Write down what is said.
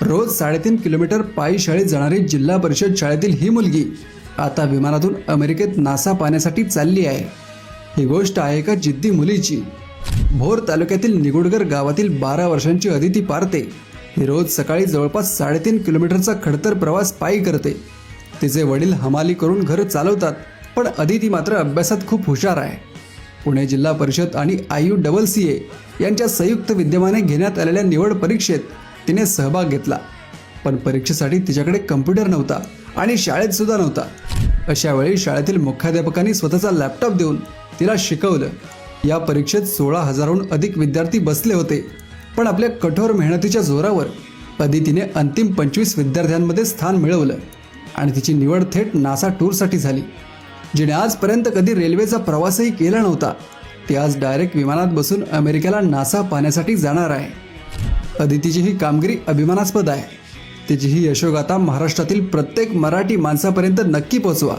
रोज 3.5 kilometre पायी शाळेत जाणारी जिल्हा परिषद शाळेतील ही मुलगी आता विमानातून अमेरिकेत नासा पाहण्यासाठी चालली आहे। ही गोष्ट आहे एका जिद्दी मुलीची। भोर तालुक्यातील निगुडगर गावातील 12 वर्षांची अदिती पारते ही रोज सकाळी जवळपास 3.5 किलोमीटरचा खडतर प्रवास पायी करते। तिचे वडील हमाली करून घर चालवतात, पण अदिती मात्र अभ्यासात खूप हुशार आहे। पुणे जिल्हा परिषद आणि IUCCA यांच्या संयुक्त विद्यमाने घेण्यात आलेल्या निवड परीक्षेत तिने सहभाग घेतला, पण परीक्षेसाठी तिच्याकडे कम्प्युटर नव्हता आणि शाळेत सुद्धा नव्हता। अशा वेळी शाळेतील मुख्याध्यापकांनी स्वतःचा लॅपटॉप देऊन तिला शिकवलं। या परीक्षेत 16,000हून अधिक विद्यार्थी बसले होते, पण आपल्या कठोर मेहनतीच्या जोरावर अदितीने अंतिम 25 विद्यार्थ्यांमध्ये स्थान मिळवलं आणि तिची निवड थेट नासा टूरसाठी झाली। जिने आजपर्यंत कधी रेल्वेचा प्रवासही केला नव्हता, ती आज डायरेक्ट विमानात बसून अमेरिकेला नासा पाहण्यासाठी जाणार आहे। अदितीची ही कामगिरी अभिमानास्पद आहे। तिची ही यशोगाथा महाराष्ट्रातील प्रत्येक मराठी माणसापर्यंत नक्की पोहोचवा।